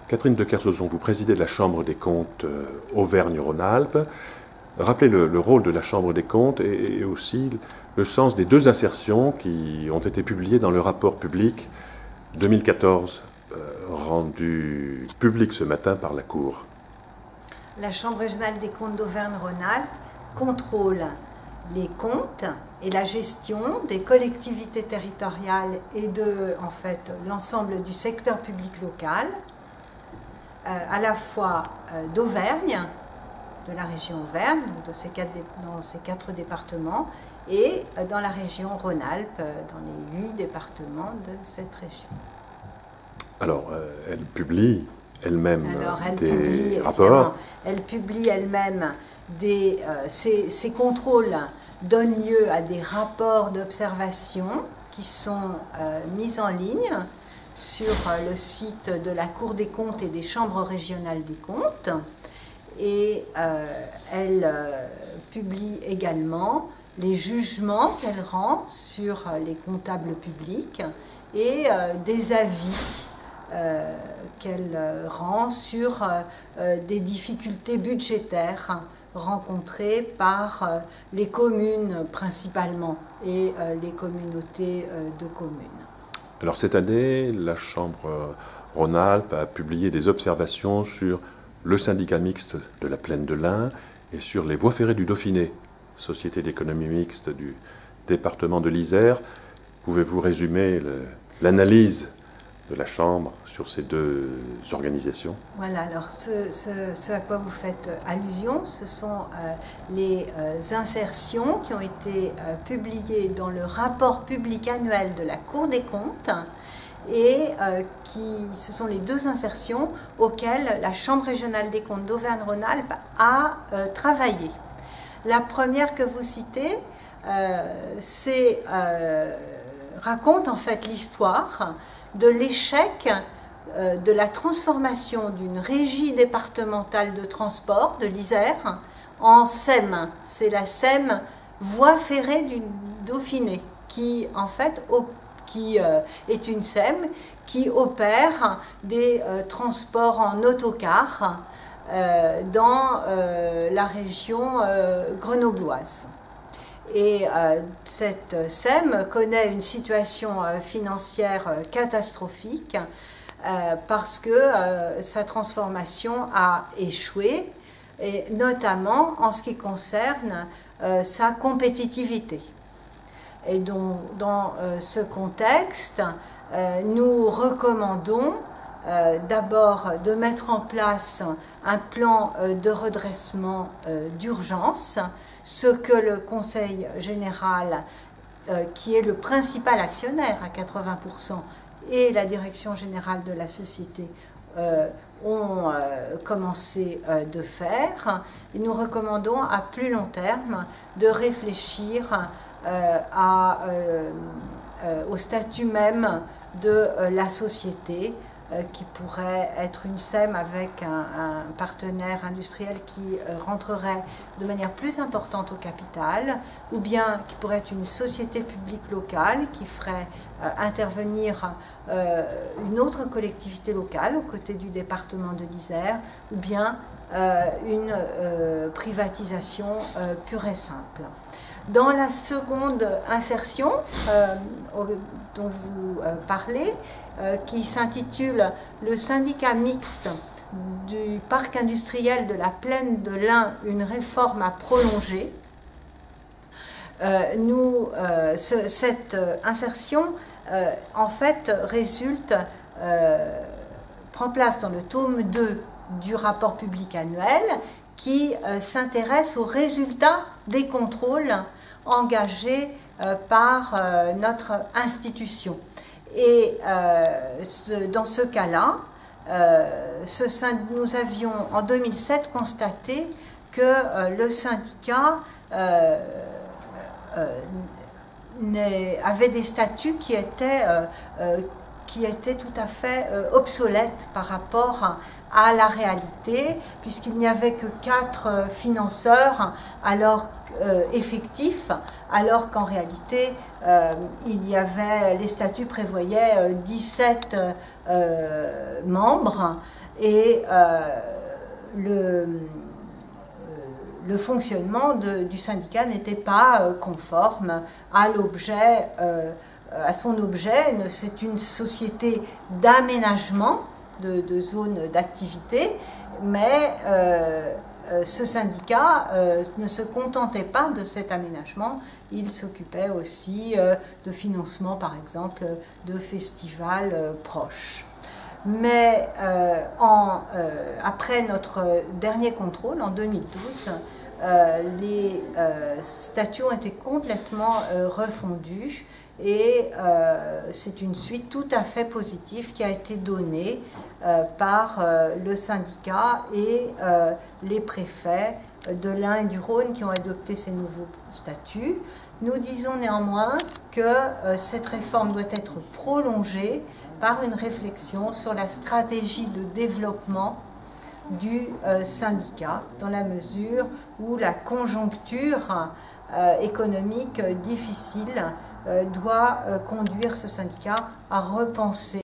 Catherine de Kersozon, vous présidez la Chambre des comptes Auvergne-Rhône-Alpes. Rappelez le rôle de la Chambre des comptes et aussi le sens des deux insertions qui ont été publiées dans le rapport public 2014, rendu public ce matin par la Cour. La Chambre régionale des comptes d'Auvergne-Rhône-Alpes contrôle les comptes et la gestion des collectivités territoriales et de, en fait, l'ensemble du secteur public local, à la fois d'Auvergne, de la région Auvergne, dans ces quatre départements, et dans la région Rhône-Alpes, dans les 8 départements de cette région. Alors, elle publie elle-même des rapports. Elle publie elle-même ces contrôles donnent lieu à des rapports d'observation qui sont mis en ligne sur le site de la Cour des comptes et des chambres régionales des comptes. Et elle publie également les jugements qu'elle rend sur les comptables publics et des avis qu'elle rend sur des difficultés budgétaires rencontrées par les communes principalement et les communautés de communes. Alors cette année, la Chambre Rhône-Alpes a publié des observations sur le syndicat mixte de la Plaine de l'Ain et sur les voies ferrées du Dauphiné, société d'économie mixte du département de l'Isère. Pouvez-vous résumer l'analyse de la Chambre sur ces deux organisations? Voilà, alors ce à quoi vous faites allusion, ce sont les insertions qui ont été publiées dans le rapport public annuel de la Cour des comptes et ce sont les deux insertions auxquelles la Chambre régionale des comptes d'Auvergne-Rhône-Alpes a travaillé. La première que vous citez, raconte en fait l'histoire de l'échec de la transformation d'une régie départementale de transport de l'Isère en SEM. C'est la SEM Voie ferrée du Dauphiné, qui en fait est une SEM qui opère des transports en autocar dans la région grenobloise. Et cette SEM connaît une situation financière catastrophique parce que sa transformation a échoué, et notamment en ce qui concerne sa compétitivité. Et donc, dans ce contexte, nous recommandons d'abord de mettre en place un plan de redressement d'urgence, ce que le Conseil général, qui est le principal actionnaire à 80%, et la direction générale de la société ont commencé de faire. Et nous recommandons à plus long terme de réfléchir au statut même de la société, qui pourrait être une SEM avec un partenaire industriel qui rentrerait de manière plus importante au capital, ou bien qui pourrait être une société publique locale qui ferait intervenir une autre collectivité locale aux côtés du département de l'Isère, ou bien une privatisation pure et simple. Dans la seconde insertion dont vous parlez, qui s'intitule « Le syndicat mixte du parc industriel de la Plaine de l'Ain, une réforme à prolonger », cette insertion en fait prend place dans le tome 2 du rapport public annuel qui s'intéresse aux résultats des contrôles engagés par notre institution. Et dans ce cas-là, nous avions en 2007 constaté que le syndicat avait des statuts qui étaient tout à fait obsolètes par rapport à la réalité, puisqu'il n'y avait que 4 financeurs effectifs, alors qu'en réalité, les statuts prévoyaient 17 membres, et le fonctionnement du syndicat n'était pas conforme à l'objet, à son objet. C'est une société d'aménagement de zones d'activité, mais ce syndicat ne se contentait pas de cet aménagement, il s'occupait aussi de financement, par exemple, de festivals proches. Mais après notre dernier contrôle, en 2012, les statuts ont été complètement refondus et c'est une suite tout à fait positive qui a été donnée par le syndicat et les préfets de l'Ain et du Rhône qui ont adopté ces nouveaux statuts. Nous disons néanmoins que cette réforme doit être prolongée par une réflexion sur la stratégie de développement du syndicat, dans la mesure où la conjoncture économique difficile doit conduire ce syndicat à repenser